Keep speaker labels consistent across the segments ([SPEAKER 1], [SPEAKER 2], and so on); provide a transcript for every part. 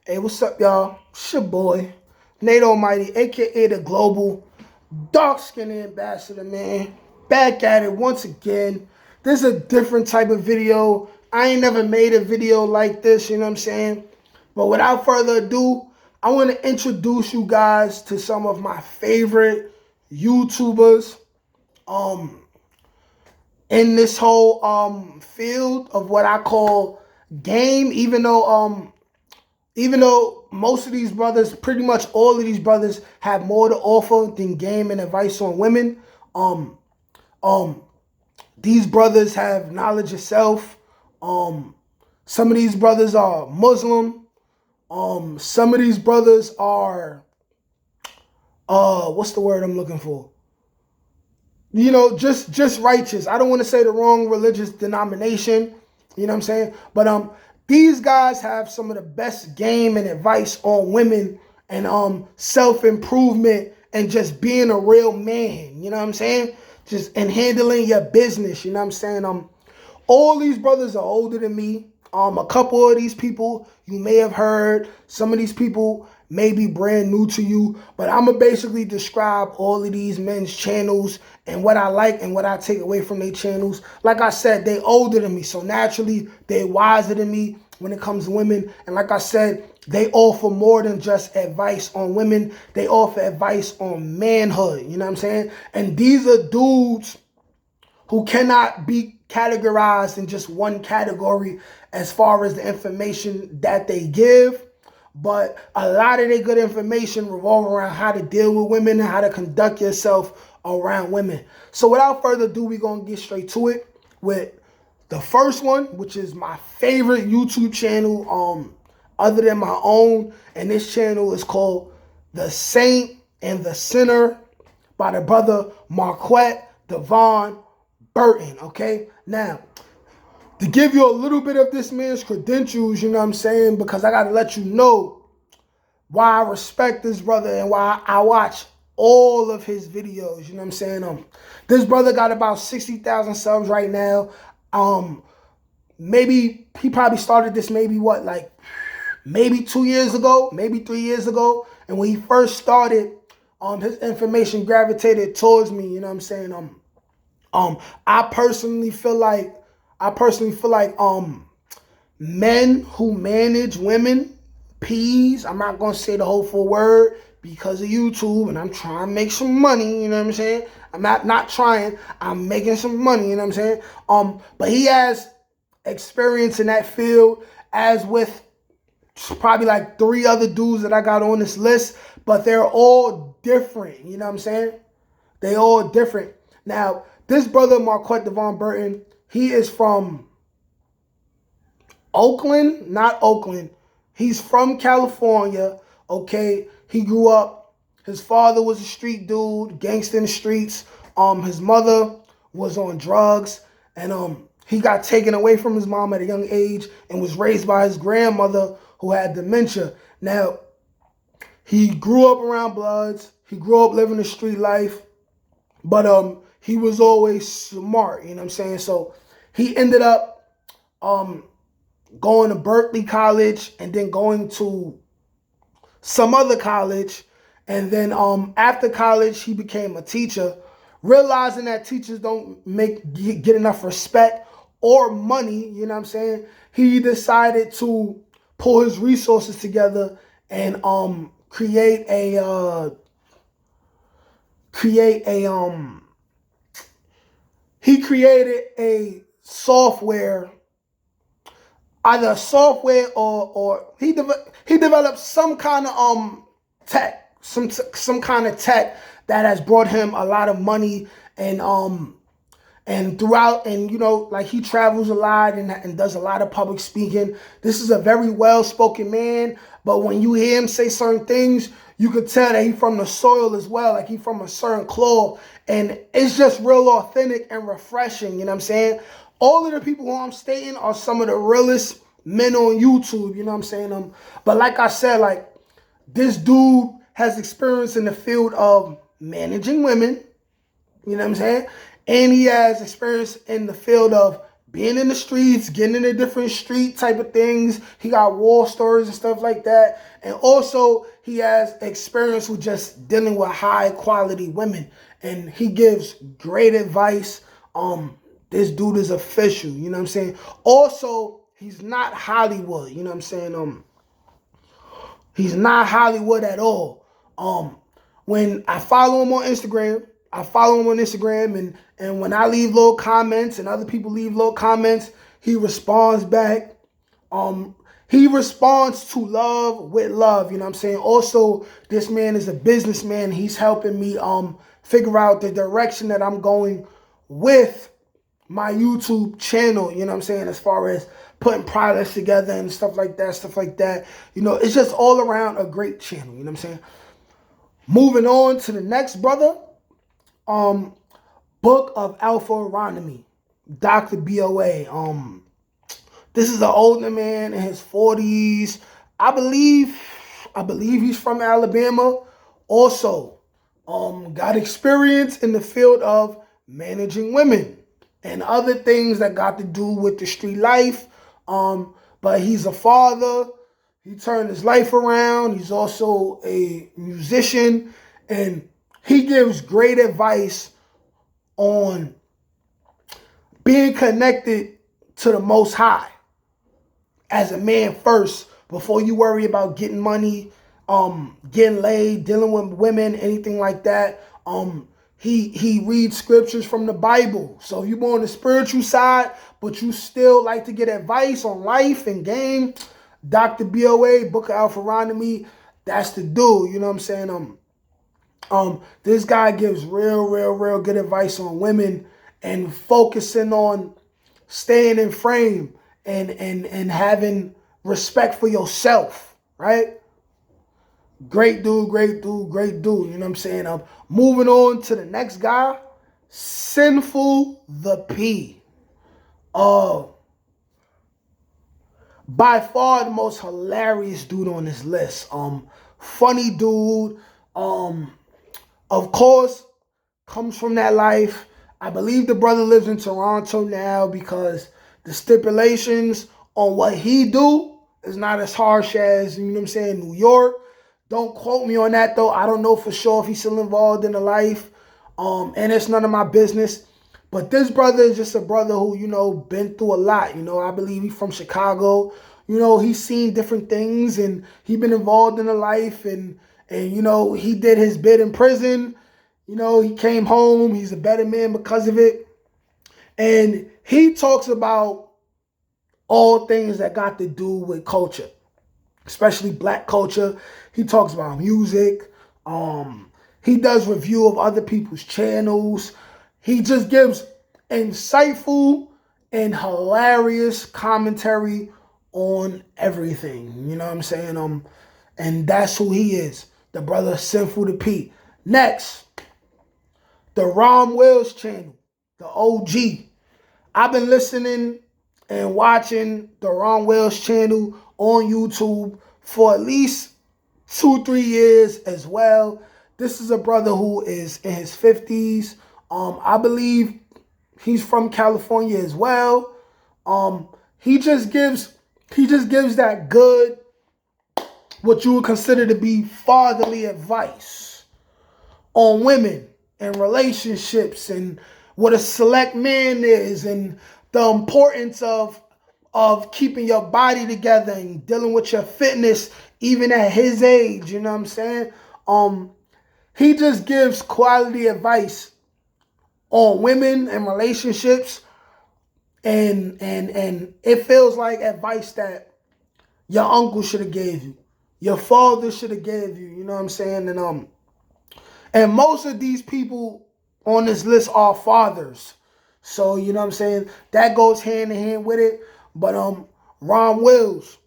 [SPEAKER 1] Hey, what's up, y'all? It's your boy, Nate Almighty, aka the Global Dark Skin Ambassador, man. Back at it once again. This is a different type of video. I ain't never made a video like this, you know what I'm saying? But without further ado, I want to introduce you guys to some of my favorite YouTubers in this whole field of what I call game, even though most of these brothers, pretty much all of these brothers, have more to offer than game and advice on women. Um, um, these brothers have knowledge of self. Some of these brothers are Muslim. Some of these brothers are what's the word I'm looking for? You know, just righteous. I don't want to say the wrong religious denomination. You know what I'm saying? But these guys have some of the best game and advice on women and self-improvement and just being a real man. You know what I'm saying? Just and handling your business. You know what I'm saying? All these brothers are older than me. A couple of these people you may have heard. Some of these people may be brand new to you, but I'm going to basically describe all of these men's channels and what I like and what I take away from their channels. Like I said, they older than me, so naturally they're wiser than me when it comes to women. And like I said, they offer more than just advice on women. They offer advice on manhood, you know what I'm saying? And these are dudes who cannot be categorized in just one category as far as the information that they give. But a lot of their good information revolve around how to deal with women and how to conduct yourself around women. So without further ado, we're going to get straight to it with the first one, which is my favorite YouTube channel other than my own. And this channel is called The Saint and the Sinner by the brother Marquette Devon Burton, okay? Now, to give you a little bit of this man's credentials, you know what I'm saying? Because I got to let you know why I respect this brother and why I watch all of his videos, you know what I'm saying? This brother got about 60,000 subs right now. Maybe he probably started this maybe 2 years ago, maybe 3 years ago. And when he first started, his information gravitated towards me, you know what I'm saying? I personally feel like men who manage women, P's, I'm not gonna say the whole full word because of YouTube, and I'm trying to make some money, you know what I'm saying? I'm not trying, I'm making some money, you know what I'm saying? But he has experience in that field, as with probably like 3 other dudes that I got on this list, but they're all different, you know what I'm saying? They all different. Now, this brother, Marquette Devon Burton, he is from Oakland, not Oakland. He's from California, okay? He grew up, his father was a street dude, gangster in the streets. His mother was on drugs, and he got taken away from his mom at a young age and was raised by his grandmother who had dementia. Now, he grew up around Bloods. He grew up living the street life, but he was always smart, you know what I'm saying? So he ended up going to Berkeley College and then going to some other college. And then after college, he became a teacher, realizing that teachers don't get enough respect or money, you know what I'm saying? He decided to pull his resources together and create a he created a software, either software or he developed some kind of tech, some kind of tech that has brought him a lot of money and throughout, and you know, like he travels a lot and does a lot of public speaking. This is a very well-spoken man, but when you hear him say certain things, you could tell that he's from the soil as well, like he's from a certain cloth, and it's just real authentic and refreshing, you know what I'm saying? All of the people who I'm stating are some of the realest men on YouTube, you know what I'm saying? But like I said, like, this dude has experience in the field of managing women, you know what I'm saying? And he has experience in the field of being in the streets, getting into different street type of things. He got war stories and stuff like that. And also, he has experience with just dealing with high quality women. And he gives great advice. This dude is official, you know what I'm saying? Also, he's not Hollywood, you know what I'm saying? He's not Hollywood at all. When I follow him on Instagram, and when I leave little comments and other people leave little comments, he responds back. He responds to love with love, you know what I'm saying? Also, this man is a businessman. He's helping me figure out the direction that I'm going with my YouTube channel, you know what I'm saying, as far as putting products together and stuff like that. You know, it's just all around a great channel, you know what I'm saying? Moving on to the next brother, Book of ALPHARONOmy, Dr. BOA. This is an older man in his 40s. I believe he's from Alabama. Also, got experience in the field of managing women and other things that got to do with the street life. But he's a father. He turned his life around. He's also a musician, and he gives great advice on being connected to the Most High as a man first, before you worry about getting money, getting laid, dealing with women, anything like that. He reads scriptures from the Bible. So if you're more on the spiritual side, but you still like to get advice on life and game, Dr. BOA, Book of ALPHARONOmy, that's the dude, you know what I'm saying? This guy gives real good advice on women and focusing on staying in frame and having respect for yourself, right? Great dude, you know what I'm saying? Moving on to the next guy, Sinful the P. By far the most hilarious dude on this list. Funny dude. Of course, comes from that life. I believe the brother lives in Toronto now because the stipulations on what he do is not as harsh as, you know what I'm saying, New York. Don't quote me on that, though. I don't know for sure if he's still involved in the life. And it's none of my business. But this brother is just a brother who, you know, been through a lot. You know, I believe he's from Chicago. You know, he's seen different things and he been involved in the life. And you know, he did his bit in prison. You know, he came home. He's a better man because of it. And he talks about all things that got to do with culture, especially black culture. He talks about music. He does review of other people's channels. He just gives insightful and hilarious commentary on everything. You know what I'm saying? And that's who he is. The brother Sinful the P. Next, the Ron Wells channel, the OG. I've been listening and watching the Ron Wells channel on YouTube for at least 2-3 years as well. This is a brother who is in his 50s. I believe he's from California as well. He just gives that good, what you would consider to be fatherly advice on women and relationships and what a select man is and the importance of keeping your body together and dealing with your fitness even at his age, you know what I'm saying? He just gives quality advice on women and relationships, and it feels like advice that your uncle should have gave you, your father should have gave you, you know what I'm saying? And most of these people on this list are fathers. So, you know what I'm saying? That goes hand in hand with it. But Ron Wells,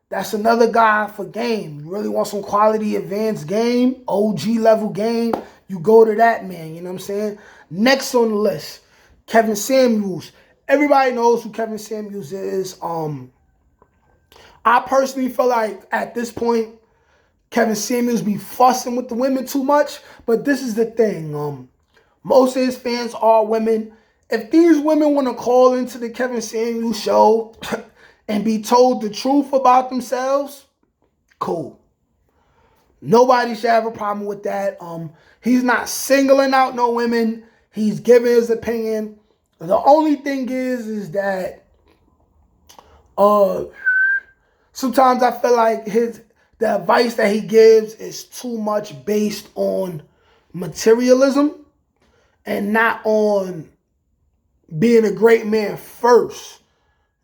[SPEAKER 1] that's another guy for game. You really want some quality advanced game, OG level game, you go to that man, you know what I'm saying? Next on the list, Kevin Samuels. Everybody knows who Kevin Samuels is. I personally feel like at this point, Kevin Samuels be fussing with the women too much. But this is the thing. Most of his fans are women. if these women want to call into the Kevin Samuels show and be told the truth about themselves, cool. Nobody should have a problem with that. He's not singling out no women. He's giving his opinion. The only thing is that sometimes I feel like the advice that he gives is too much based on materialism and not on being a great man first.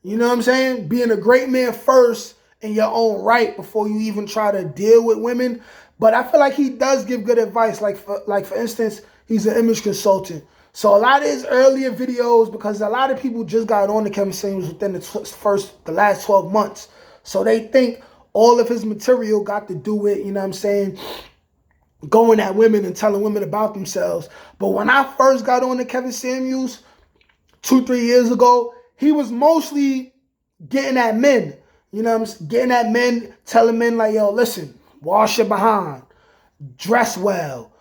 [SPEAKER 1] You know what I'm saying? Being a great man first in your own right before you even try to deal with women. But I feel like he does give good advice. Like for instance, he's an image consultant. So a lot of his earlier videos, because a lot of people just got on to Kevin Samuels within the last 12 months. So they think all of his material got to do with, you know what I'm saying, going at women and telling women about themselves. But when I first got on to Kevin Samuels 2-3 years ago, he was mostly getting at men. You know what I'm saying? Getting at men, telling men like, yo, listen, wash your behind, dress well,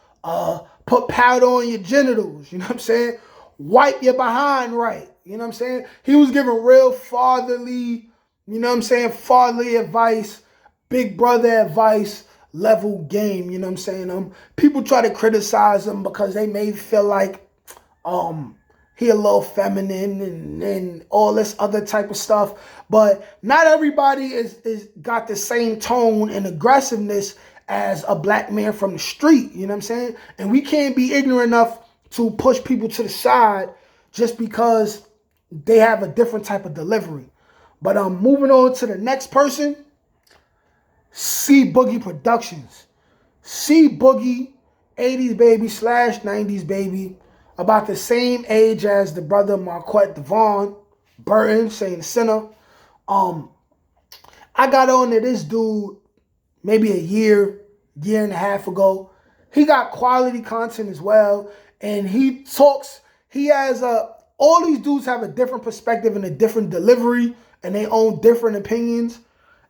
[SPEAKER 1] put powder on your genitals, you know what I'm saying? Wipe your behind right, you know what I'm saying? He was giving real fatherly, you know what I'm saying, fatherly advice, big brother advice, level game, you know what I'm saying? People try to criticize him because they may feel like he a little feminine and all this other type of stuff. But not everybody is got the same tone and aggressiveness as a black man from the street, you know what I'm saying? And we can't be ignorant enough to push people to the side just because they have a different type of delivery. But moving on to the next person, Boogie Productions. Boogie, 80s baby / 90s baby, about the same age as the brother Marquette Devon Burton, Saint Sinner. I got on to this dude maybe a year and a half ago. He got quality content as well. And he has all these dudes have a different perspective and a different delivery, and they own different opinions.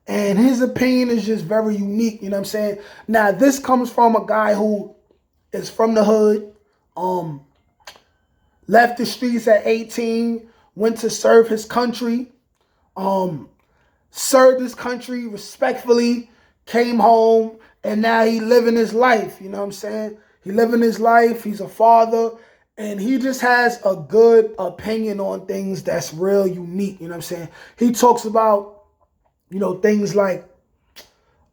[SPEAKER 1] And his opinion is just very unique, you know what I'm saying? Now, this comes from a guy who is from the hood, left the streets at 18, went to serve his country, served his country respectfully, came home, and now he living his life, you know what I'm saying? He living his life, he's a father, and he just has a good opinion on things that's real unique, you know what I'm saying? He talks about, you know, things like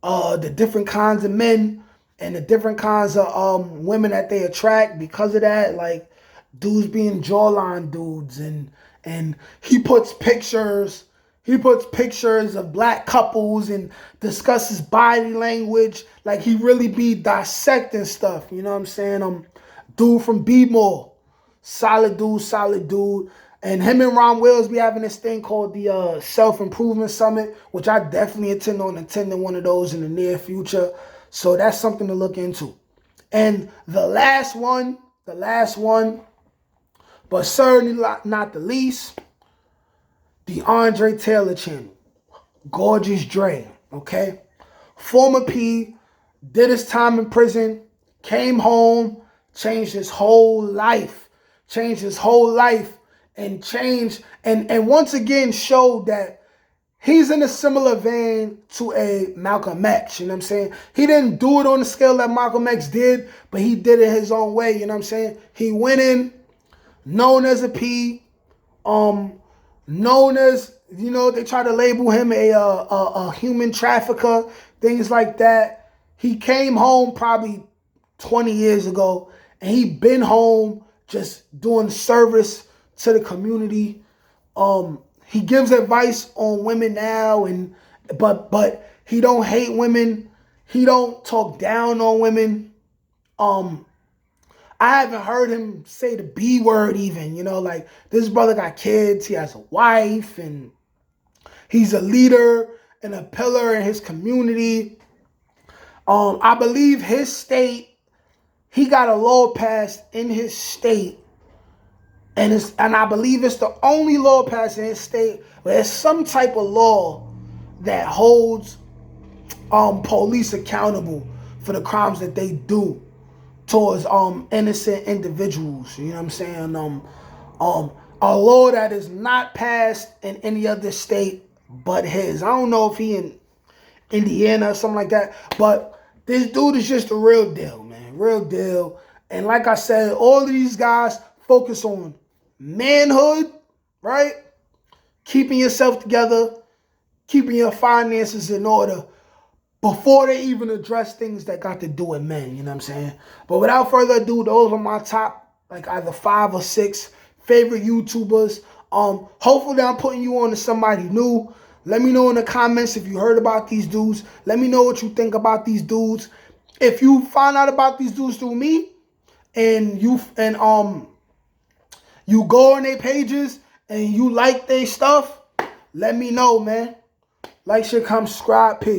[SPEAKER 1] the different kinds of men and the different kinds of women that they attract because of that, like dudes being jawline dudes, and he puts pictures of black couples and discusses body language, like he really be dissecting stuff, you know what I'm saying? Dude from B-More, solid dude. And him and Ron Wills be having this thing called the Self-Improvement Summit, which I definitely intend on attending one of those in the near future. So that's something to look into. And the last one, but certainly not the least, the Andre Taylor channel. Gorgeous Dre, okay? Former P, did his time in prison, came home, changed his whole life, and once again showed that he's in a similar vein to a Malcolm X, you know what I'm saying? He didn't do it on the scale that Malcolm X did, but he did it his own way, you know what I'm saying? He went in, known as a P, known as, you know, they try to label him a human trafficker, things like that. He came home probably 20 years ago, and he been home just doing service to the community. He gives advice on women now, but he don't hate women. He don't talk down on women. I haven't heard him say the B word even, you know, like this brother got kids, he has a wife, and he's a leader and a pillar in his community. I believe his state, he got a law passed in his state, and I believe it's the only law passed in his state where there's some type of law that holds police accountable for the crimes that they do towards innocent individuals, you know what I'm saying? A law that is not passed in any other state but his. I don't know if he in Indiana or something like that, but this dude is just a real deal, man. Real deal. And like I said, all of these guys focus on manhood, right? Keeping yourself together, keeping your finances in order before they even address things that got to do with men, you know what I'm saying? But without further ado, those are my top, like either 5 or 6 favorite YouTubers. Hopefully I'm putting you on to somebody new. Let me know in the comments if you heard about these dudes. Let me know what you think about these dudes. If you find out about these dudes through me and you go on their pages and you like their stuff, let me know, man. Like, share, comment, subscribe, peace.